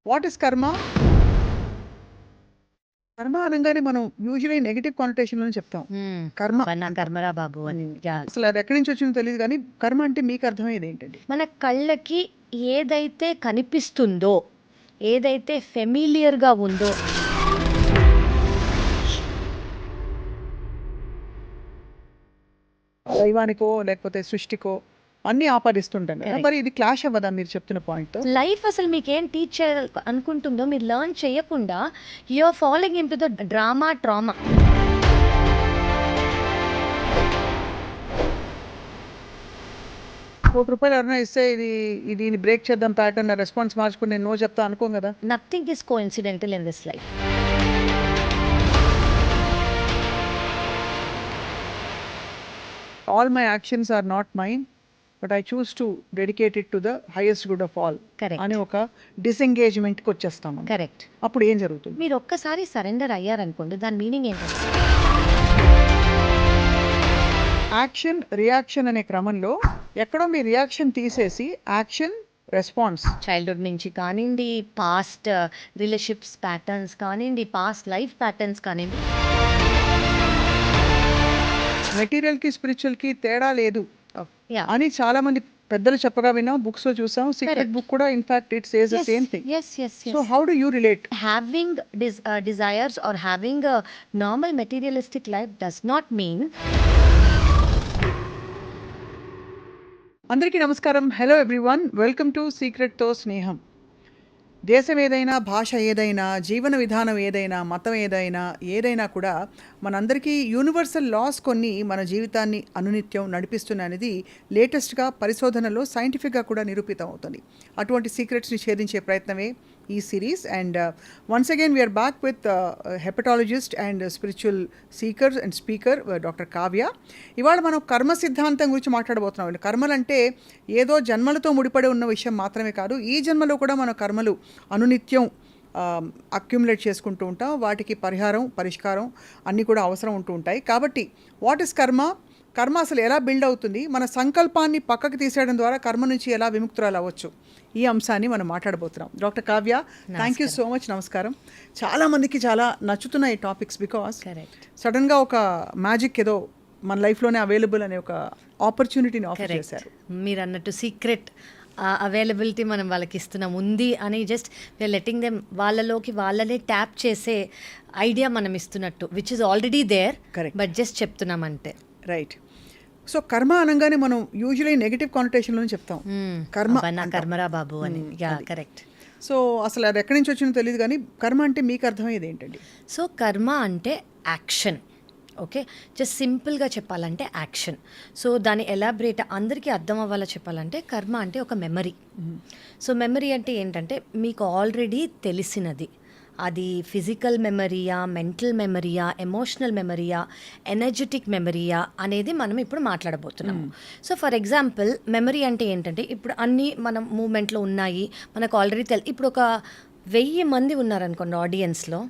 What is కర్మ? కర్మ అనగానే మనం యూజువల్లీ నెగటివ్ కానిటేషన్ లో చెప్తాం. కర్మ కర్మరా బాబు అని. అసలు అది ఎక్కడి నుంచి వచ్చిందో తెలియదు, కానీ కర్మ అంటే మీకు అర్థమయ్యేది ఏంటండి? మన కళ్ళకి ఏదైతే కనిపిస్తుందో, ఏదైతే ఫెమిలియర్ గా ఉందో, దైవానికో లేకపోతే సృష్టికో అన్ని ఆపాదిస్తుంటాం కదా. Correct. మరి ఇది క్లాష్ అవ్వదా మీరు చెప్తున్న పాయింట్ తో? లైఫ్ అసలు మీకు ఏం టీచ్ చేయాలి అనుకుంటుందో మీరు లెర్న్ చేయకుండా you are following into the drama trauma. ₹1 ఎవరైనా ఇస్తే దీన్ని బ్రేక్ చేద్దాం ప్యాటర్న్, రెస్పాన్స్ మార్చుకుని నేను నో చెప్తా అనుకోం కదా. Nothing is coincidental in this life. All my actions are not mine, but I choose to dedicate it to the highest good of all Correct. అని ఒక డిసెంగేజ్మెంట్ కి వచ్చేస్తాము. కరెక్ట్. అప్పుడు ఏం జరుగుతుంది? మీరు ఒక్కసారి సరెండర్ అయ్యారనుకోండి, దాని మీనింగ్ ఏంటంటే యాక్షన్ రియాక్షన్ అనే క్రమంలో ఎక్కడో మీ రియాక్షన్ తీసేసి యాక్షన్ రెస్పాన్స్, చైల్డ్హుడ్ నుంచి కానివ్వండి, పాస్ట్ రిలేషన్షిప్స్ ప్యాటర్న్స్ కానివ్వండి, పాస్ట్ లైఫ్ ప్యాటర్న్స్ కానివ్వండి, మెటీరియల్ కి స్పిరిచువల్ కి తేడా లేదు Yeah. అని చాలా మంది పెద్దలు చెప్పగా విన్నాం, బుక్స్ లో చూసాం. Secret Correct. బుక్ కూడా in fact it says the same thing. yes. So how do you relate? Having desires or having a normal materialistic life does not mean. అందరికీ నమస్కారం. Hello everyone, welcome to secret తో స్నేహం. దేశం ఏదైనా, భాష ఏదైనా, జీవన విధానం ఏదైనా, మతం ఏదైనా కూడా మనందరికీ యూనివర్సల్ లాస్ కొన్ని మన జీవితాన్ని అనునిత్యం నడిపిస్తున్నది లేటెస్ట్గా పరిశోధనలో సైంటిఫిక్గా కూడా నిరూపితం అవుతుంది. అటువంటి సీక్రెట్స్ని ఛేదించే ప్రయత్నమే ఈ series. And once again we're back with hepatologist and spiritual seeker and speaker doctor Kavya. ఇవాళ మనం కర్మ సిద్ధాంతం గురించి మాట్లాడబోతున్నాం. కర్మలంటే ఏదో జన్మలతో ముడిపడి ఉన్న విషయం మాత్రమే కాదు, ఈ జన్మలో కూడా మన కర్మలు అనునిత్యం అక్యుములేట్ చేసుకుంటూ ఉంటాం. వాటికి పరిష్కారం అన్నీ కూడా అవసరం ఉంటూ ఉంటాయి. కాబట్టి వాట్ ఇస్ కర్మ? కర్మ అసలు ఎలా బిల్డ్ అవుతుంది? మన సంకల్పాన్ని పక్కకు తీసేయడం ద్వారా కర్మ నుంచి ఎలా విముక్తురాలు అవ్వచ్చు? ఈ అంశాన్ని మనం మాట్లాడబోతున్నాం. Doctor Kavya, thank you so much. నమస్కారం. చాలా మందికి చాలా నచ్చుతున్నాయి ఈ టాపిక్స్, బికాస్ సడన్గా ఒక మ్యాజిక్ ఏదో మన లైఫ్లోనే అవైలబుల్ అనే ఒక ఆపర్చునిటీని ఆఫర్ చేశారు. మీరు అన్నట్టు సీక్రెట్ అవైలబిలిటీ మనం వాళ్ళకి ఇస్తున్నాం ఉంది అని జస్ట్ వీఆర్ లెటింగ్ దెమ్ వాళ్ళలోకి వాళ్ళనే ట్యాప్ చేసే ఐడియా మనం ఇస్తున్నట్టు, which is already there, but just చెప్తున్నాం అంతే. రైట్. సో కర్మ అనగానే మనం యూజువల్లీ నెగటివ్ కానిటేషన్ లో చెప్తాం. కర్మరా బాబు అని. కరెక్ట్. సో అసలు అది ఎక్కడి నుంచి వచ్చిందో తెలియదు, కానీ కర్మ అంటే మీకు అర్థమయ్యేది ఏంటండి? సో కర్మ అంటే యాక్షన్. ఓకే, జస్ట్ సింపుల్గా చెప్పాలంటే యాక్షన్. సో దాన్ని ఎలాబరేట్ అందరికీ అర్థం అవ్వాలో చెప్పాలంటే కర్మ అంటే ఒక మెమరీ. సో మెమరీ అంటే ఏంటంటే మీకు ఆల్రెడీ తెలిసినది, అది ఫిజికల్ మెమరీయా, మెంటల్ మెమరీయా, ఎమోషనల్ మెమరీయా, ఎనర్జెటిక్ మెమరీయా అనేది మనం ఇప్పుడు మాట్లాడబోతున్నాము. సో ఫర్ ఎగ్జాంపుల్ మెమరీ అంటే ఏంటంటే ఇప్పుడు అన్నీ మనం మూమెంట్లో ఉన్నాయి, మనకు ఆల్రెడీ ఇప్పుడు ఒక 1000 మంది ఉన్నారనుకోండి ఆడియన్స్లో,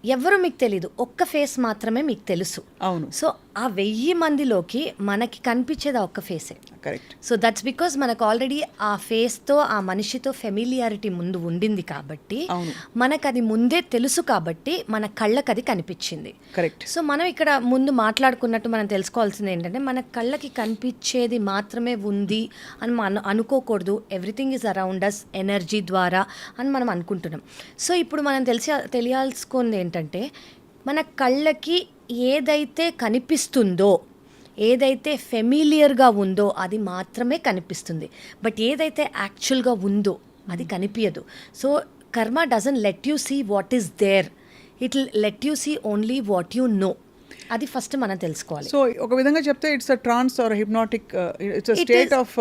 ఎవరు మీకు తెలీదు, ఒక్క ఫేస్ మాత్రమే మీకు తెలుసు. అవును. సో ఆ 1000 మందిలోకి మనకి కనిపించేది ఆ ఒక్క ఫేసే. కరెక్ట్. సో దట్స్ బికాజ్ మనకు ఆల్రెడీ ఆ ఫేస్తో ఆ మనిషితో ఫెమిలియారిటీ ముందు ఉండింది కాబట్టి, మనకు అది ముందే తెలుసు కాబట్టి మన కళ్ళకి అది కనిపించింది. కరెక్ట్. సో మనం ఇక్కడ ముందు మాట్లాడుకున్నట్టు మనం తెలుసుకోవాల్సింది ఏంటంటే మన కళ్ళకి కనిపించేది మాత్రమే ఉంది అని మనం అనుకోకూడదు. Everything is around us energy ద్వారా అని మనం అనుకుంటున్నాం. సో ఇప్పుడు మనం తెలియాల్సుకుంది ఏంటంటే మన కళ్ళకి ఏదైతే కనిపిస్తుందో, ఏదైతే ఫెమిలియర్గా ఉందో అది మాత్రమే కనిపిస్తుంది. బట్ ఏదైతే యాక్చువల్గా ఉందో అది కనిపించదు. So karma doesn't let you see what is there, it will let you see only what you know. అది ఫస్ట్ మనం తెలుసుకోవాలి. సో ఒక విధంగా చెప్తే it's a trance or hypnotic, it's a state of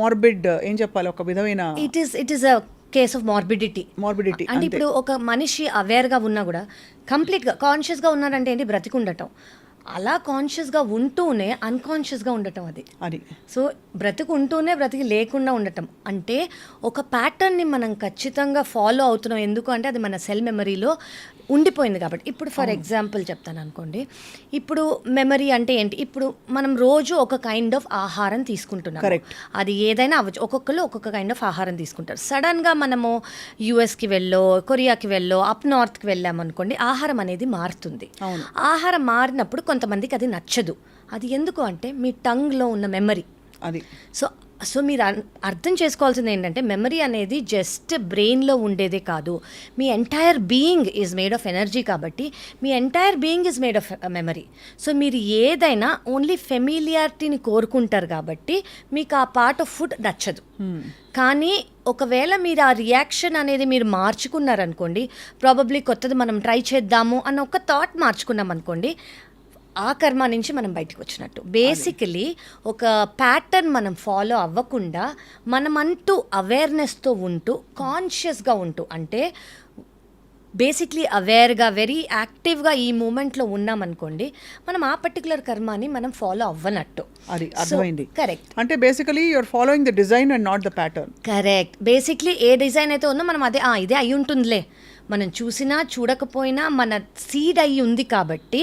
morbid, ఏం చెప్పాలి, ఒక విధమైన it is a case of morbidity. అంటే ఇప్పుడు ఒక మనిషి అవేర్గా ఉన్నా కూడా కంప్లీట్గా కాన్షియస్గా ఉన్నాడంటే ఏంటి, బ్రతికుండటం. అలా కాన్షియస్గా ఉంటూనే అన్కాన్షియస్గా ఉండటం అది. సో బ్రతికుంటూనే బ్రతికి లేకుండా ఉండటం అంటే ఒక ప్యాటర్న్ని మనం ఖచ్చితంగా ఫాలో అవుతున్నాం. ఎందుకు అంటే అది మన సెల్ మెమరీలో ఉండిపోయింది కాబట్టి. ఇప్పుడు ఫర్ ఎగ్జాంపుల్ చెప్తాను అనుకోండి, ఇప్పుడు మెమరీ అంటే ఏంటి, ఇప్పుడు మనం రోజు ఒక కైండ్ ఆఫ్ ఆహారం తీసుకుంటున్నాం, అది ఏదైనా అవ్వచ్చు, ఒక్కొక్కరు ఒక్కొక్క కైండ్ ఆఫ్ ఆహారం తీసుకుంటారు. సడన్గా మనము యూఎస్కి వెళ్ళో కొరియాకి వెళ్ళో అప్ నార్త్కి వెళ్ళామనుకోండి, ఆహారం అనేది మారుతుంది. ఆహారం మారినప్పుడు కొంతమందికి అది నచ్చదు. అది ఎందుకు అంటే మీ టంగ్లో ఉన్న మెమరీ అది. సో మీరు అర్థం చేసుకోవాల్సింది ఏంటంటే, మెమరీ అనేది జస్ట్ బ్రెయిన్లో ఉండేదే కాదు, మీ entire being is made of energy. కాబట్టి మీ entire being is made of memory. So మీరు ఏదైనా ఓన్లీ ఫెమిలియారిటీని కోరుకుంటారు కాబట్టి మీకు ఆ పార్ట్ ఆఫ్ ఫుడ్ నచ్చదు. కానీ ఒకవేళ మీరు ఆ రియాక్షన్ అనేది మీరు మార్చుకున్నారనుకోండి, ప్రాబబ్లీ కొత్తది మనం ట్రై చేద్దాము అన్న ఒక థాట్ మార్చుకున్నాం అనుకోండి, ఆ కర్మ నుంచి మనం బయటకు వచ్చినట్టు. బేసికలీ ఒక ప్యాటర్న్ మనం ఫాలో అవ్వకుండా మనమంటూ అవేర్నెస్తో ఉంటూ కాన్షియస్గా ఉంటూ, అంటే బేసిక్లీ అవేర్గా వెరీ యాక్టివ్గా ఈ మూమెంట్లో ఉన్నామనుకోండి, మనం ఆ పర్టికులర్ కర్మాని మనం ఫాలో అవ్వనట్టు. అది అర్థమైంది. కరెక్ట్. అంటే basically you are following the design and not the pattern. Correct. Basically ఏ డిజైన్ అయితే ఉందో మనం అదే ఇదే అయి ఉంటుందిలే, మనం చూసినా చూడకపోయినా మన సీడ్ అయ్యి ఉంది కాబట్టి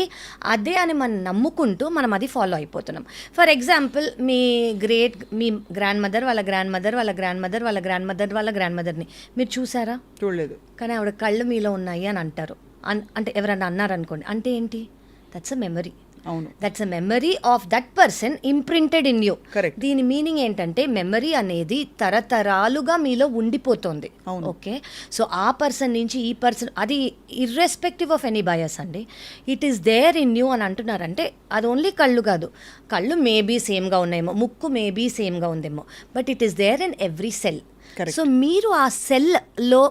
అదే అని మనం నమ్ముకుంటూ మనం అది ఫాలో అయిపోతున్నాం. For example me grand mother వాళ్ళ గ్రాండ్ మదర్ వాళ్ళ గ్రాండ్ మదర్ వాళ్ళ గ్రాండ్ మదర్ వాళ్ళ గ్రాండ్ మదర్ని మీరు చూసారా? చూడలేదు. కానీ ఆవిడ కళ్ళు మీలో ఉన్నాయి అని అంటారు. అంటే ఎవరన్నా అన్నారనుకోండి, అంటే ఏంటి? That's a memory. అవును, that's a memory of that person imprinted in you. Correct. దీని మీనింగ్ ఏంటంటే, మెమరీ అనేది తరతరాలుగా మీలో ఉండిపోతుంది. ఓకే, సో ఆ పర్సన్ నుంచి ఈ పర్సన్, అది ఇర్రెస్పెక్టివ్ ఆఫ్ ఎనీ బయస్ అండి. It is there in you అని అంటున్నారంటే అది ఓన్లీ కళ్ళు కాదు, కళ్ళు మేబీ సేమ్గా ఉన్నాయేమో, ముక్కు మేబీ సేమ్గా ఉందేమో, but it is there in every cell. So మీరు ఆ సెల్లో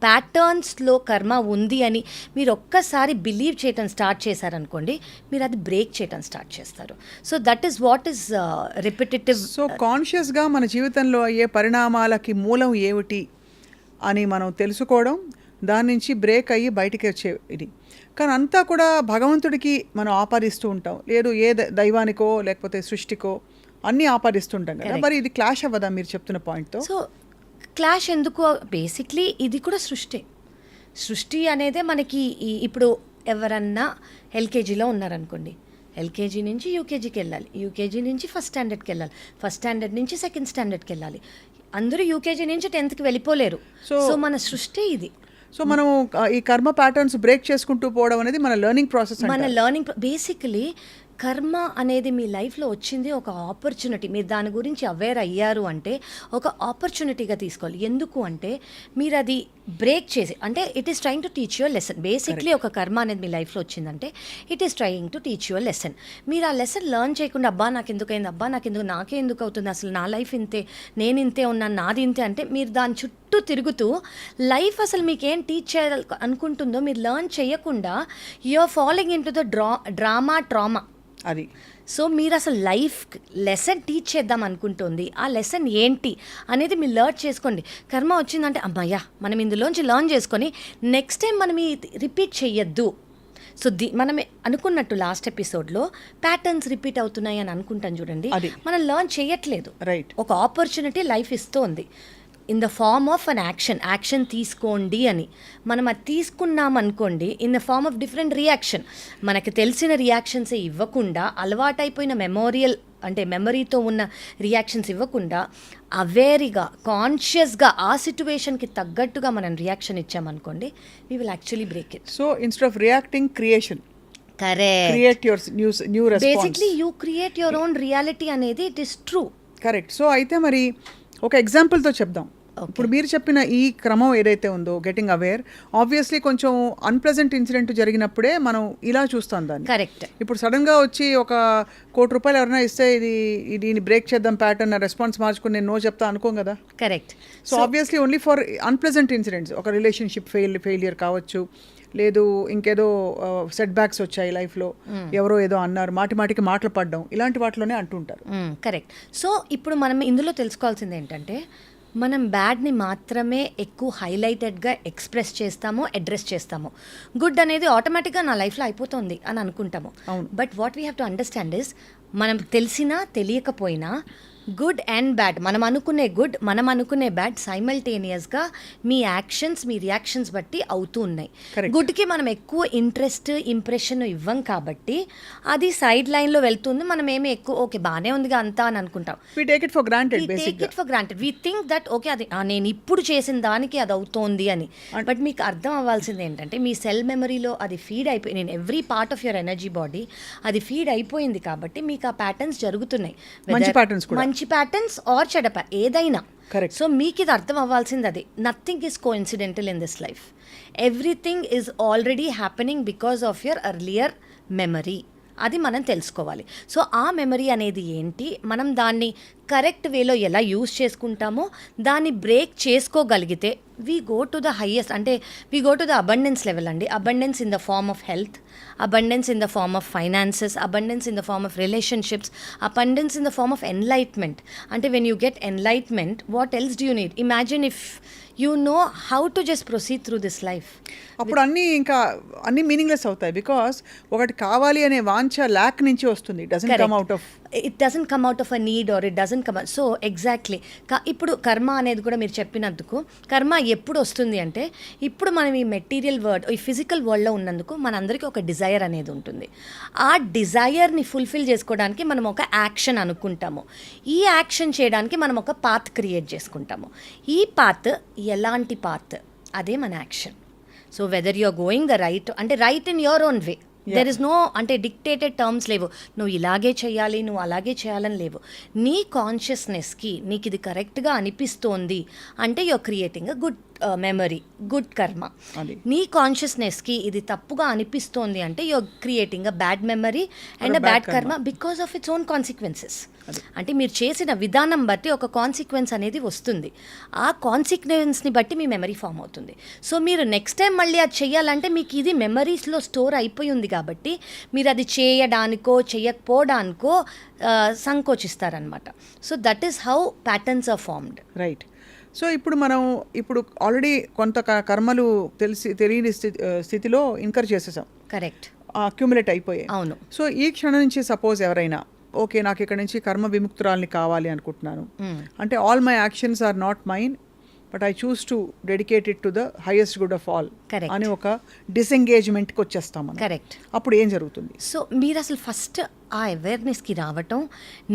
ప్యాటర్న్స్లో కర్మ ఉంది అని మీరు ఒక్కసారి బిలీవ్ చేయటం స్టార్ట్ చేశారనుకోండి, మీరు అది బ్రేక్ చేయటం స్టార్ట్ చేస్తారు. So that is what is repetitive. So కాన్షియస్గా మన జీవితంలో అయ్యే పరిణామాలకి మూలం ఏమిటి అని మనం తెలుసుకోవడం, దాని నుంచి బ్రేక్ అయ్యి బయటికి వచ్చే ఇది. కానీ అంతా కూడా భగవంతుడికి మనం ఆపాదిస్తూ ఉంటాం, లేదు ఏ దైవానికో లేకపోతే సృష్టికో అన్నీ ఆపాదిస్తుంటాం కదా. మరి ఇది క్లాష్ అవ్వదా మీరు చెప్తున్న పాయింట్తో? సో క్లాష్ ఎందుకు? బేసిక్లీ ఇది కూడా సృష్టి అనేదే మనకి. ఇప్పుడు ఎవరన్నా ఎల్కేజీలో ఉన్నారనుకోండి, ఎల్కేజీ నుంచి యూకేజీకి వెళ్ళాలి, యూకేజీ నుంచి ఫస్ట్ స్టాండర్డ్కి వెళ్ళాలి, ఫస్ట్ స్టాండర్డ్ నుంచి సెకండ్ స్టాండర్డ్కి వెళ్ళాలి. అందరూ యూకేజీ నుంచి 10th వెళ్ళిపోలేరు. సో మన సృష్టి ఇది. సో మనం ఈ కర్మ ప్యాటర్న్స్ బ్రేక్ చేసుకుంటూ పోవడం అనేది మన లెర్నింగ్ ప్రాసెస్. మన లెర్నింగ్ బేసికలీ కర్మ అనేది మీ లైఫ్లో వచ్చింది ఒక ఆపర్చునిటీ. మీరు దాని గురించి అవేర్ అయ్యారు అంటే ఒక ఆపర్చునిటీగా తీసుకోవాలి. ఎందుకు అంటే మీరు అది బ్రేక్ చేసి, అంటే it is trying to teach your lesson. Basically ఒక కర్మ అనేది మీ లైఫ్లో వచ్చిందంటే it is trying to teach your lesson. మీరు ఆ లెసన్ లెర్న్ చేయకుండా అబ్బా నాకు ఎందుకు అయింది, అబ్బా నాకే ఎందుకు అవుతుంది, అసలు నా లైఫ్ ఇంతే, నేను ఇంతే ఉన్నాను, నాది ఇంతే అంటే మీరు దాని చుట్టూ తిరుగుతూ లైఫ్ అసలు మీకేం టీచ్ చేయాలి అనుకుంటుందో మీరు లెర్న్ చేయకుండా you are following into the trauma అది. సో మీరు అసలు లైఫ్ లెసన్ టీచ్ చేద్దాం అనుకుంటుంది, ఆ లెసన్ ఏంటి అనేది మీరు లెర్న్ చేసుకోండి. కర్మ వచ్చిందంటే అమ్మయ్యా మనం ఇందులోంచి లెర్న్ చేసుకొని నెక్స్ట్ టైం మనం రిపీట్ చెయ్యొద్దు. సో మనం అనుకున్నట్టు లాస్ట్ ఎపిసోడ్లో ప్యాటర్న్స్ రిపీట్ అవుతున్నాయి అని అనుకుంటాం చూడండి, మనం లెర్న్ చేయట్లేదు. రైట్. ఒక ఆపర్చునిటీ లైఫ్ ఇస్తోంది in the form of action తీసుకోండి అని. మనం అది తీసుకున్నాం అనుకోండి in the form of different reaction. మనకు తెలిసిన రియాక్షన్సే ఇవ్వకుండా, అలవాటైపోయిన మెమరీతో ఉన్న రియాక్షన్స్ ఇవ్వకుండా అవేర్గా కాన్షియస్గా ఆ సిచ్యువేషన్కి తగ్గట్టుగా మనం రియాక్షన్ ఇచ్చామనుకోండి, we will actually break it. So instead of reacting, creation. Correct. Create your new response. Basically you create your own reality అనేది it is true. Correct. So అయితే మరి ఒక ఎగ్జాంపుల్తో చెప్దాం. ఇప్పుడు మీరు చెప్పిన ఈ క్రమం ఏదైతే ఉందో, గెటింగ్ అవేర్, ఆబ్వియస్లీ కొంచెం అన్ప్లెజెంట్ ఇన్సిడెంట్ జరిగినప్పుడే మనం ఇలా చూస్తాం దాన్ని. కరెక్ట్. ఇప్పుడు సడన్గా వచ్చి ఒక ₹1 కోటి ఎవరైనా ఇస్తే దీన్ని బ్రేక్ చేద్దాం ప్యాటర్న్, రెస్పాన్స్ మార్చుకుని నేను నో చెప్తా అనుకోం కదా. Correct. So obviously only for unpleasant incidents, ఒక రిలేషన్షిప్ ఫెయిలియర్ కావచ్చు, లేదు ఇంకేదో సెట్ బ్యాక్స్ వచ్చాయి లైఫ్లో, ఎవరో ఏదో అన్నారు, మాటికి మాటలు పడడం, ఇలాంటి వాటిలోనే అంటుంటారు. కరెక్ట్. సో ఇప్పుడు మనం ఇందులో తెలుసుకోవాల్సింది ఏంటంటే, మనం బ్యాడ్ని మాత్రమే ఎక్కువ హైలైటెడ్గా ఎక్స్ప్రెస్ చేస్తాము, అడ్రస్ చేస్తాము. గుడ్ అనేది ఆటోమేటిక్గా నా లైఫ్లో అయిపోతుంది అని అనుకుంటాము. But what we have to understand is, మనం తెలిసినా తెలియకపోయినా గుడ్ అండ్ బ్యాడ్, మనం అనుకునే గుడ్, మనం అనుకునే బ్యాడ్ సైమల్టేనియస్గా మీ యాక్షన్స్, మీ రియాక్షన్స్ బట్టి అవుతూ ఉన్నాయి. Correct. గుడ్కి మనం ఎక్కువ ఇంట్రెస్ట్, ఇంప్రెషన్ ఇవ్వం కాబట్టి అది సైడ్ లైన్లో వెళ్తుంది. మనం ఏమి ఎక్కువ ఓకే బాగానే ఉందిగా అంతా అని అనుకుంటాం. We take it for granted We take బేసిక్గా. it for granted. We think that okay అది నేను ఇప్పుడు చేసిన దానికి అది అవుతోంది అని. బట్ మీకు అర్థం అవ్వాల్సింది ఏంటంటే మీ సెల్ మెమరీలో అది ఫీడ్ అయిపోయి, నేను every part of your energy body అది ఫీడ్ అయిపోయింది కాబట్టి మీకు ఆ ప్యాటర్న్స్ జరుగుతున్నాయి. మంచి patterns కూడా. మంచి ప్యాటర్న్స్ ఆర్ చెడ్డ ఏదైనా. Correct. సో మీకు ఇది అర్థం అవ్వాల్సింది అది. Nothing is coincidental in this life. Everything is already happening because of your earlier memory. అది మనం తెలుసుకోవాలి. సో ఆ మెమరీ అనేది ఏంటి, మనం దాన్ని కరెక్ట్ వేలో ఎలా యూజ్ చేసుకుంటామో దాన్ని బ్రేక్ చేసుకోగలిగితే we go to the highest, అంటే we go to the abundance level అండి. Abundance in the form of health, abundance in the form of finances, abundance in the form of relationships, abundance in the form of enlightenment. Ante when you get enlightenment, what else do you need? Imagine if you know how to just proceed through this life. అప్పుడు అన్ని meaningless అవుతాయి. Because ఒకటి కావాలి అనే వాంఛ lack నుంచి వస్తుంది. It doesn't come out of, it doesn't come out of a need or it doesn't come. So exactly ఇప్పుడు కర్మ అనేది కూడా మీరు చెప్పినందుకు, కర్మ ఎప్పుడు వస్తుంది అంటే ఇప్పుడు మనం ఈ మెటీరియల్ వరల్డ్, ఈ ఫిజికల్ వరల్డ్లో ఉన్నందుకు మనందరికీ ఒక డిజైర్ అనేది ఉంటుంది. ఆ డిజైర్ని ఫుల్ఫిల్ చేసుకోవడానికి మనం ఒక యాక్షన్ అనుకుంటాము. ఈ యాక్షన్ చేయడానికి మనం ఒక పాత్ క్రియేట్ చేసుకుంటాము. ఈ పాత్ ఎలాంటి పాత్, అదే మన action. So whether you are going the right, అంటే right in your own way. There is no అంటే డిక్టేటెడ్ టర్మ్స్ లేవు, నువ్వు ఇలాగే చేయాలి, నువ్వు అలాగే చేయాలని లేవు. నీ కాన్షియస్నెస్కి నీకు ఇది కరెక్ట్గా అనిపిస్తోంది అంటే you are creating a good memory, good karma. నీ కాన్షియస్నెస్కి ఇది తప్పుగా అనిపిస్తోంది అంటే you are creating a bad memory and a bad karma because of its own consequences. అంటే మీరు చేసిన విధానం బట్టి ఒక కాన్సిక్వెన్స్ అనేది వస్తుంది. ఆ కాన్సిక్వెన్స్ని బట్టి మీ మెమరీ ఫామ్ అవుతుంది. సో మీరు నెక్స్ట్ టైం మళ్ళీ అది చేయాలంటే మీకు ఇది మెమరీస్లో స్టోర్ అయిపోయి ఉంది కాబట్టి మీరు అది చేయడానికో చేయకపోవడానికో సంకోచిస్తారనమాట. So that is how patterns are formed. Right. So ఇప్పుడు ఆల్రెడీ కొంత కర్మలు తెలియని స్థితిలో ఇన్కర్ చేసేసాం. కరెక్ట్. అక్యుములేట్ అయిపోయాయి. అవును. సో ఈ క్షణం నుంచి సపోజ్ ఎవరైనా ఓకే నాకు ఇక్కడ నుంచి కర్మ విముక్తురాల్ని కావాలి అనుకుంటున్నాను అంటే all my actions are not mine but I choose to dedicate it to the highest good of all అని ఒక డిసెంగేజ్మెంట్కి వచ్చేస్తాం మనం. కరెక్ట్. అప్పుడు ఏం జరుగుతుంది? సో మీరు అసలు ఫస్ట్ ఆ అవేర్నెస్కి రావటం,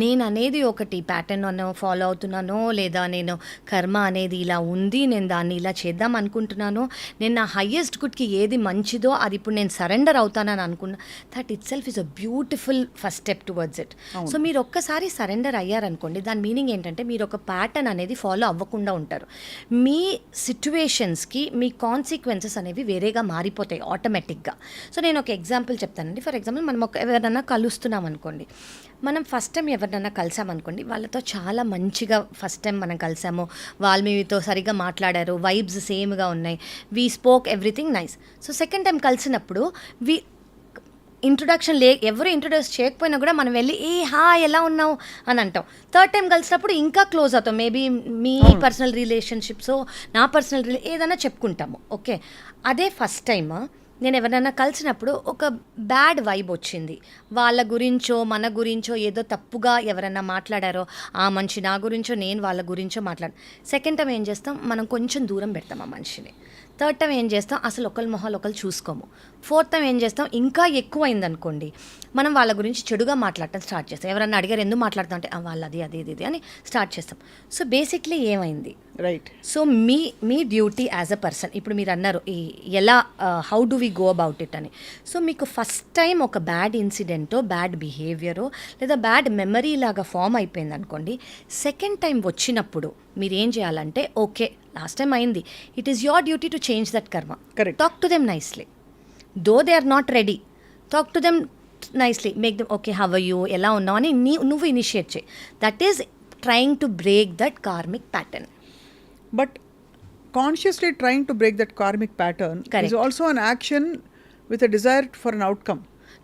నేను అనేది ఒకటి ప్యాటర్న్ అన్న ఫాలో అవుతున్నానో, లేదా నేను కర్మ అనేది ఇలా ఉంది, నేను దాన్ని ఇలా చేద్దాం అనుకుంటున్నానో, నేను నా హయ్యెస్ట్ గుడ్కి ఏది మంచిదో అది ఇప్పుడు నేను సరెండర్ అవుతానని అనుకున్నా, that it self is a beautiful first step towards it. So మీరు ఒక్కసారి సరెండర్ అయ్యారనుకోండి, దాని మీనింగ్ ఏంటంటే మీరు ఒక ప్యాటర్న్ అనేది ఫాలో అవ్వకుండా ఉంటారు. మీ సిచ్యువేషన్స్కి మీ కాన్సిక్వెన్సెస్ అనేవి వేరేగా మారిపోతాయి ఆటోమేటిక్గా. సో నేను ఒక ఎగ్జాంపుల్ చెప్తానండి. ఫర్ ఎగ్జాంపుల్ మనం ఎవరైనా కలుస్తున్నాం అనుకోండి, మనం ఫస్ట్ టైం ఎవరినైనా కలిసామనుకోండి, వాళ్ళతో చాలా మంచిగా ఫస్ట్ టైం మనం కలిసాము, వాళ్ళు మీతో సరిగ్గా మాట్లాడారు, వైబ్స్ సేమ్గా ఉన్నాయి, we spoke everything nice. So second time కలిసినప్పుడు ఇంట్రొడక్షన్ ఎవరు ఇంట్రొడ్యూస్ చేయకపోయినా కూడా మనం వెళ్ళి ఎలా ఉన్నావు అని అంటాం. థర్డ్ టైం కలిసినప్పుడు ఇంకా క్లోజ్ అవుతాం. మేబీ మీ పర్సనల్ రిలేషన్షిప్స్, నా పర్సనల్ ఏదైనా చెప్పుకుంటాము. ఓకే, అదే ఫస్ట్ టైమ్ నేను ఎవరైనా కలిసినప్పుడు ఒక బ్యాడ్ వైబ్ వచ్చింది, వాళ్ళ గురించో మన గురించో ఏదో తప్పుగా ఎవరైనా మాట్లాడారో, ఆ మనిషి నా గురించో నేను వాళ్ళ గురించో సెకండ్ టైం ఏం చేస్తాం, మనం కొంచెం దూరం పెడతాం ఆ మనిషిని. థర్డ్ టైం ఏం చేస్తాం, అసలు ఒకరి మొహాలు ఒకరు చూసుకోము. ఫోర్త్ టైం ఏం చేస్తాం, ఇంకా ఎక్కువ అయిందనుకోండి, మనం వాళ్ళ గురించి చెడుగా మాట్లాడటం స్టార్ట్ చేస్తాం. ఎవరన్నా అడిగారు ఎందుకు మాట్లాడతాం అంటే వాళ్ళు అది అని స్టార్ట్ చేస్తాం. సో బేసిక్లీ ఏమైంది, రైట్. సో మీ డ్యూటీ యాజ్ అ పర్సన్, ఇప్పుడు మీరు అన్నారు ఎలా how do we go about it అని. సో మీకు ఫస్ట్ టైం ఒక బ్యాడ్ ఇన్సిడెంటో, బ్యాడ్ బిహేవియరో లేదా బ్యాడ్ మెమరీ లాగా ఫామ్ అయిపోయింది అనుకోండి, సెకండ్ టైం వచ్చినప్పుడు మీరు ఏం చేయాలంటే, ఓకే లాస్ట్ టైం అయింది, it is your duty to change that karma. Talk to them nicely, though they are not ready, talk to them nicely, make them okay how are you, ఎలా ఉన్నావు అని నువ్వు initiate చేయి. That is trying to break that karmic pattern. But consciously trying to break that karmic pattern is also an action with a desire for an outcome.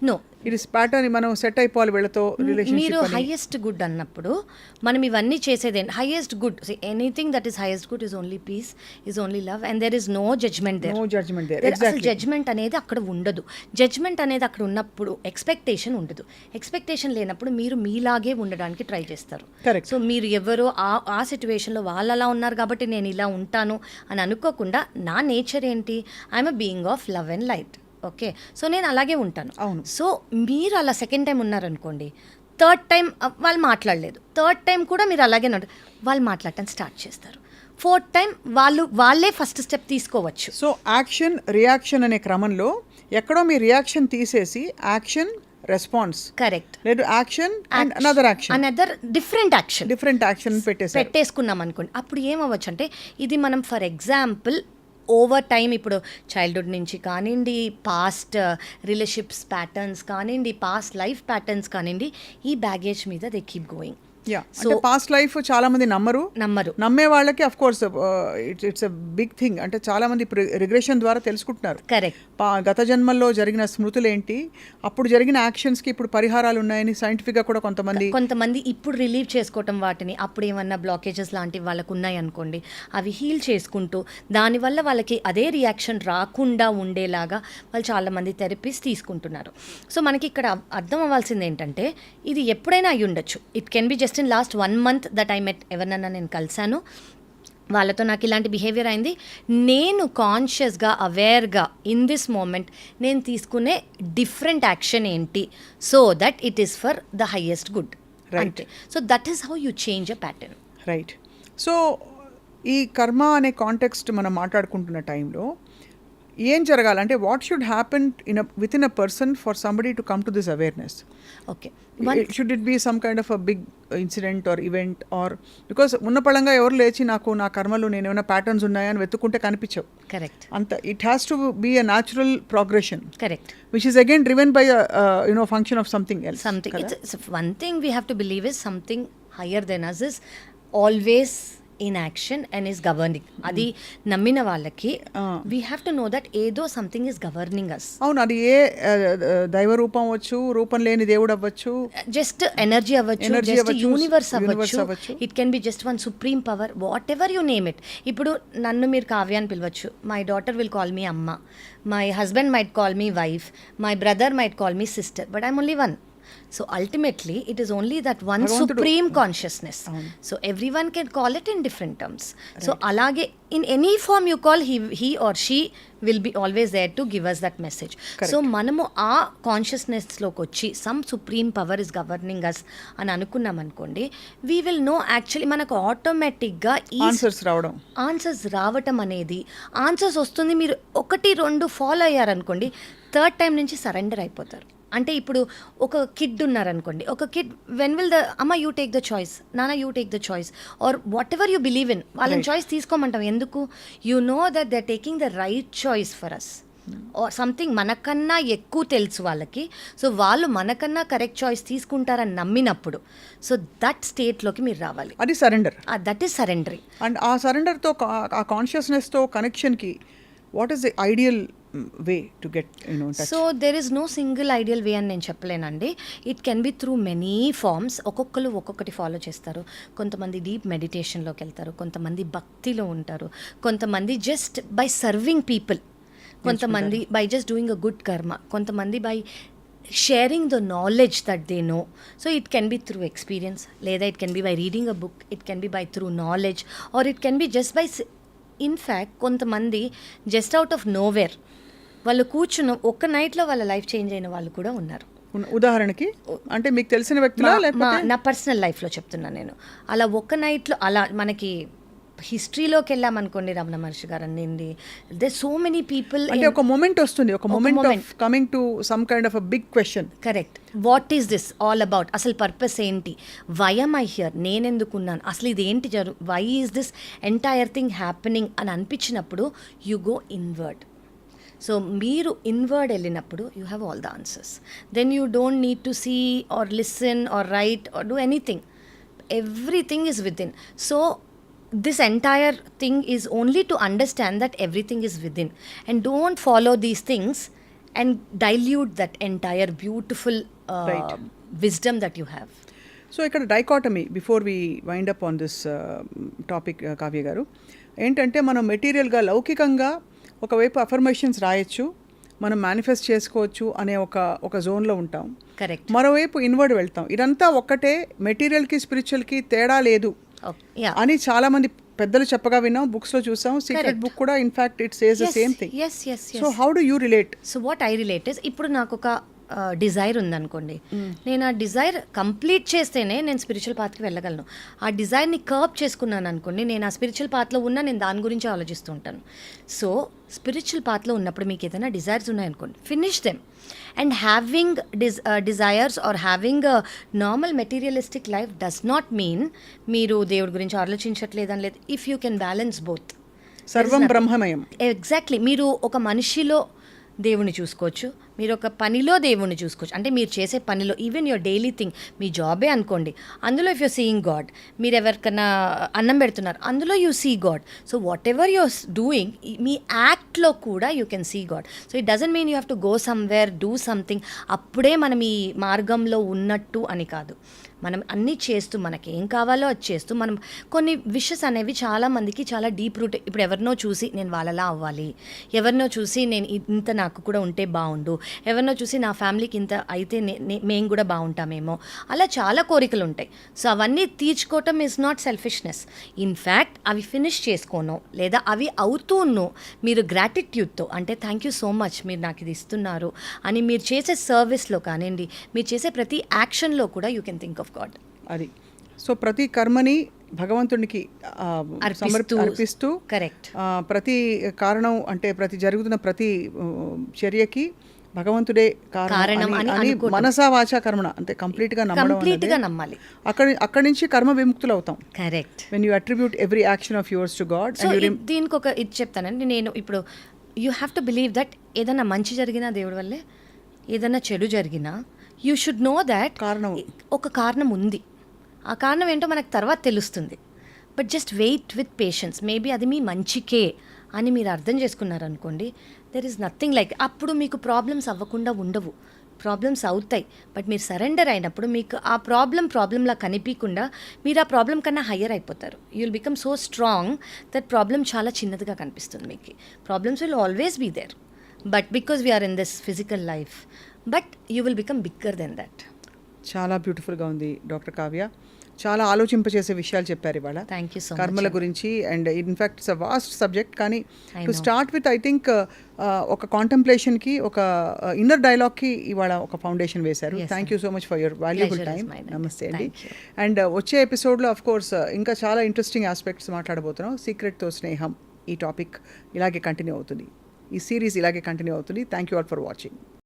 No. It is pattern, మనం set అయిపోవాలి వీళ్ళతో మీరు relationship అని. Highest good అన్నప్పుడు మనం ఇవన్నీ చేసేది highest good, anything that is highest good is only peace, is only love, and there is no judgement there. No judgement there. అసలు ఎగ్జాక్ట్లీ. జడ్జ్మెంట్ అనేది అక్కడ ఉండదు. జడ్జ్మెంట్ అనేది అక్కడ ఉన్నప్పుడు ఎక్స్పెక్టేషన్ ఉండదు. ఎక్స్పెక్టేషన్ లేనప్పుడు మీరు మీలాగే ఉండడానికి ట్రై చేస్తారు. కరెక్ట్. సో మీరు ఎవరో ఆ సిచ్యువేషన్లో వాళ్ళు అలా ఉన్నారు కాబట్టి నేను ఇలా ఉంటాను అని అనుకోకుండా, నా నేచర్ ఏంటి, I'm a being of love and light. Okay, so నేను అలాగే ఉంటాను. అవును. సో మీరు అలా సెకండ్ టైం ఉన్నారనుకోండి, థర్డ్ టైం వాళ్ళు మాట్లాడలేదు, థర్డ్ టైం కూడా మీరు అలాగే ఉంటారు, వాళ్ళు మాట్లాడటం స్టార్ట్ చేస్తారు. ఫోర్త్ టైం వాళ్ళే ఫస్ట్ స్టెప్ తీసుకోవచ్చు. సో యాక్షన్ రియాక్షన్ అనే క్రమంలో ఎక్కడో మీ రియాక్షన్ తీసేసి యాక్షన్ రెస్పాన్స్, కరెక్ట్, లేదు action and another action, another different action పెట్టేసుకున్నాం అనుకోండి. అప్పుడు ఏమవ్వచ్చు అంటే, ఇది మనం ఫర్ ఎగ్జాంపుల్ ఓవర్ టైం ఇప్పుడు చైల్డ్హుడ్ నుంచి కానివ్వండి, పాస్ట్ రిలేషన్షిప్స్ ప్యాటర్న్స్ కానివ్వండి, పాస్ట్ లైఫ్ ప్యాటర్న్స్ కానివ్వండి, ఈ బ్యాగేజ్ మీద దే కీప్ గోయింగ్. అంటే పాస్ట్ లైఫ్ చాలా మంది నమ్మరు. నమ్మే వాళ్ళకి of course it's a big thing. అంటే చాలా మంది ఇప్పుడు రిగ్రెషన్ ద్వారా తెలుసుకుంటున్నారు. కరెక్ట్. గత జన్మల్లో జరిగిన స్మృతులు ఏంటి, అప్పుడు జరిగిన యాక్షన్స్ కి ఇప్పుడు పరిహారాలు ఉన్నాయని సైంటిఫిక్ గా కూడా కొంతమంది ఇప్పుడు రిలీవ్ చేసుకోవటం, వాటిని అప్పుడు ఏమన్నా బ్లాకేజెస్ లాంటివి వాళ్ళకు ఉన్నాయి అనుకోండి, అవి హీల్ చేసుకుంటూ దానివల్ల వాళ్ళకి అదే రియాక్షన్ రాకుండా ఉండేలాగా వాళ్ళు చాలామంది థెరపీస్ తీసుకుంటున్నారు. సో మనకి ఇక్కడ అర్థం అవ్వాల్సింది ఏంటంటే, ఇది ఎప్పుడైనా అయ్యి ఉండొచ్చు. It can be just in last 1 month that I met ఎవరినన్నా నేను కలిశాను, వాళ్ళతో నాకు ఇలాంటి బిహేవియర్ అయింది, నేను కాన్షియస్గా అవేర్గా ఇన్ దిస్ మూమెంట్ నేను తీసుకునే డిఫరెంట్ యాక్షన్ ఏంటి, so that it is for the highest good. Right. So that is how you change a pattern. Right. So ఈ కర్మ అనే కాంటెక్స్ట్ మనం మాట్లాడుకుంటున్న టైంలో ఏం జరగాలంటే, what should happen within a person for somebody to come to this awareness? Okay, should it be some kind of a big incident or event, or because ఉన్న పళంగా ఎవరు లేచి నాకు నా కర్మలు నేను ఏమైనా ప్యాటర్న్స్ ఉన్నాయా అని వెతుక్కుంటే కనిపించవు. కరెక్ట్. అంత it has to be a natural progression. Correct. Which is again driven by function of something else. One thing we have to believe is something higher than us is always in action and is governing. అది నమ్మిన వాళ్ళకి we have to know that ఏదో something is governing us. అవును, అది ఏ దైవ రూపం అవ్వచ్చు, రూపం లేని దేవుడు అవ్వచ్చు, జస్ట్ ఎనర్జీ అవ్వచ్చు, జస్ట్ యూనివర్స్ అవ్వచ్చు, it can be just one supreme power, whatever you name it. ఇప్పుడు నన్ను మీరు కావ్య అని పిలవచ్చు, my daughter will call me అమ్మ, my husband might call me wife, my brother might call me sister, but I'm only one. So ultimately it is only that one supreme consciousness. So everyone can call it in different terms. Right. So alage in any form you call, he or she will be always there to give us that message. Correct. So manamu aa consciousness loki vachi some supreme power is governing us అని అనుకున్నాం అనుకోండి, we will know actually మనకు automatic గా answers రావటం అనేది, answers వస్తుంది, మీరు 1-2 follow అయ్యారనుకోండి, థర్డ్ టైం నుంచి సరెండర్ అయిపోతారు. అంటే ఇప్పుడు ఒక కిడ్ ఉన్నారనుకోండి, ఒక కిడ్ వెన్ విల్ ద అమ్మ యూ టేక్ ద చాయిస్, నాన్న you take the choice, or whatever you believe in, వాళ్ళని చాయిస్ తీసుకోమంటాం. ఎందుకు? You know that they are taking the right choice for us, or something మనకన్నా ఎక్కువ తెలుసు వాళ్ళకి, so వాళ్ళు మనకన్నా కరెక్ట్ చాయిస్ తీసుకుంటారని నమ్మినప్పుడు, సో దట్ స్టేట్లోకి మీరు రావాలి. అది surrender. That is surrendering. And ఆ సరెండర్తో, ఆ కాన్షియస్నెస్తో కనెక్షన్కి what is the ideal way to get touch? So there is no single ideal way అని నేను చెప్పలేనండి. It can be through many forms. ఒక్కొక్కరు ఒక్కొక్కటి ఫాలో చేస్తారు. కొంతమంది డీప్ మెడిటేషన్లోకి వెళ్తారు, కొంతమంది భక్తిలో ఉంటారు, కొంతమంది జస్ట్ బై సర్వింగ్ పీపుల్, కొంతమంది by just doing a good karma, కొంతమంది by sharing the knowledge that they know. So it can be through experience, లేదా it can be by reading a book, it can be by through knowledge, or it can be just by in fact కొంతమంది just out of nowhere వాళ్ళు కూర్చున్న ఒక్క నైట్లో వాళ్ళ life change అయిన వాళ్ళు కూడా ఉన్నారు. ఉదాహరణకి అంటే మీకు తెలిసిన వ్యక్తులా, లేకపోతే నా పర్సనల్ లైఫ్లో చెప్తున్నా నేను. అలా ఒక్క నైట్లో, అలా మనకి హిస్టరీలోకి వెళ్ళామనుకోండి, రమణ మహర్షి గారు అనింది, దే సో మెనీ పీపుల్. అంటే ఒక మూమెంట్ వస్తుంది, ఒక moment of coming to some kind of a big question. Correct. What is this all about? అసలు పర్పస్ ఏంటి? Why am I here? నేనెందుకున్నాను? అసలు ఇది ఏంటి why is this entire thing happening అని అనిపించినప్పుడు యు గో ఇన్వర్డ్. సో మీరు inward వెళ్ళినప్పుడు you have all the answers. Then you don't need to see or listen or write or do anything. Everything is within. So this entire thing is only to understand that everything is within, and don't follow these things and dilute that entire beautiful Right. wisdom that you have. So ఇక్కడ dichotomy before we wind up on this topic Kavya గారు ఏంటంటే మనం మెటీరియల్గా లౌకికంగా ఒకవైపు affirmations రాయొచ్చు, మనం manifest చేసుకోవచ్చు అనే ఒక జోన్లో ఉంటాం. Correct. మరోవైపు ఇన్వర్డ్ వెళ్తాం. ఇదంతా ఒక్కటే, మెటీరియల్కి స్పిరిచువల్కి తేడా లేదు Yeah. అని చాలా మంది పెద్దలు చెప్పగా విన్నాం, బుక్స్లో చూసాం. Secret Correct. బుక్ కూడా in fact it says the same thing. Yes, yes, yes. So how do you relate? So what I relate is, ఇప్పుడు నాకు ఒక డిజైర్ ఉందనుకోండి, నేను ఆ డిజైర్ కంప్లీట్ చేస్తేనే నేను స్పిరిచువల్ పాత్కి వెళ్ళగలను. ఆ డిజైర్ని కర్బ్ చేసుకున్నాను అనుకోండి, నేను ఆ స్పిరిచువల్ పాత్లో ఉన్నా నేను దాని గురించి ఆలోచిస్తూ ఉంటాను. సో స్పిరిచువల్ పాత్లో ఉన్నప్పుడు మీకు ఏదైనా డిజైర్స్ ఉన్నాయనుకోండి, finish them. And having desires or having normal materialistic life does not mean మీరు దేవుడి గురించి ఆలోచించట్లేదని లేదు. If you can balance both, సర్వం బ్రహ్మమయం. ఎగ్జాక్ట్లీ. మీరు ఒక మనిషిలో దేవుణ్ణి చూసుకోవచ్చు, మీరు ఒక పనిలో దేవుణ్ణి చూసుకోవచ్చు. అంటే మీరు చేసే పనిలో, ఈవెన్ యువర్ డైలీ థింగ్, మీ జాబే అనుకోండి, అందులో ఇఫ్ యూర్ సీయింగ్ గాడ్, మీరు ఎవరికైనా అన్నం పెడుతున్నారు, అందులో you see God. So whatever you're doing, మీ యాక్ట్లో కూడా you can see God. So it doesn't mean you have to go somewhere, do something, అప్పుడే మనం ఈ మార్గంలో ఉన్నట్టు అని కాదు. మనం అన్నీ చేస్తూ, మనకి ఏం కావాలో అది చేస్తూ, మనం కొన్ని విషెస్ అనేవి చాలా మందికి చాలా డీప్ రూట్. ఇప్పుడు ఎవరినో చూసి నేను వాళ్ళలా అవ్వాలి, ఎవరినో చూసి నేను ఇంత నాకు కూడా ఉంటే బాగుండు, ఎవరినో చూసి నా ఫ్యామిలీకి ఇంత అయితే మేము కూడా బాగుంటామేమో, అలా చాలా కోరికలు ఉంటాయి. సో అవన్నీ తీర్చుకోవటం ఈజ్ నాట్ సెల్ఫిష్నెస్. ఇన్ఫ్యాక్ట్ అవి ఫినిష్ చేసుకోనో లేదా అవి అవుతూనో మీరు గ్రాటిట్యూడ్తో, అంటే థ్యాంక్ యూ సో మచ్ మీరు నాకు ఇది ఇస్తున్నారు అని మీరు చేసే సర్వీస్లో కానివ్వండి, మీరు చేసే ప్రతి యాక్షన్లో కూడా you can think of God. అది. సో ప్రతి కర్మని భగవంతునికి అర్పిస్తూ, కరెక్ట్, ప్రతి కారణం అంటే ప్రతి జరుగుతున్న ప్రతి చర్యకి భగవంతుడే కారణం అని మనసా వాచా కర్మణ అంటే కంప్లీట్గా నమ్మాలి. అక్కడి నుంచి కర్మ విముక్తులు అవుతాం. Correct. When you attribute every action of yours to God. So దీనికి ఒక ఇది చెప్తానండి నేను. ఇప్పుడు you have to believe that ఏదైనా మంచి జరిగినా దేవుడి వల్లే, ఏదైనా చెడు జరిగినా యూ షుడ్ నో దాట్ కారణం, ఒక కారణం ఉంది. ఆ కారణం ఏంటో మనకు తర్వాత తెలుస్తుంది. But just wait with patience. Maybe అది మీ మంచికే అని మీరు అర్థం చేసుకున్నారనుకోండి, దెర్ ఈజ్ నథింగ్ లైక్. అప్పుడు మీకు ప్రాబ్లమ్స్ అవ్వకుండా ఉండవు, ప్రాబ్లమ్స్ అవుతాయి. బట్ మీరు సరెండర్ అయినప్పుడు మీకు ఆ ప్రాబ్లంలా కనిపించకుండా మీరు ఆ ప్రాబ్లం కన్నా హయ్యర్ అయిపోతారు. You will become so strong that problem చాలా చిన్నదిగా కనిపిస్తుంది మీకు. Problems will always be there, but because we are in this physical life, but you will become bigger than that. చాలా బ్యూటిఫుల్గా ఉంది డాక్టర్ కావ్య. చాలా ఆలోచింపచేసే విషయాలు చెప్పారు ఇవాళ థ్యాంక్ యూ సో మచ్ కర్మల గురించి. And in fact it's a vast subject, కానీ to start with I think ఒక కాంటెంప్లేషన్కి, ఒక ఇన్నర్ డైలాగ్కి ఇవాళ ఒక ఫౌండేషన్ వేశారు. Thank you so much for your valuable time. నమస్తే అండి. అండ్ వచ్చే ఎపిసోడ్లో ఆఫ్ కోర్స్ ఇంకా చాలా ఇంట్రెస్టింగ్ ఆస్పెక్ట్స్ మాట్లాడబోతున్నాం. సీక్రెట్తో స్నేహం ఈ టాపిక్ ఇలాగే కంటిన్యూ అవుతుంది, ఈ సిరీస్ ఇలాగే కంటిన్యూ అవుతుంది. Thank you all for watching.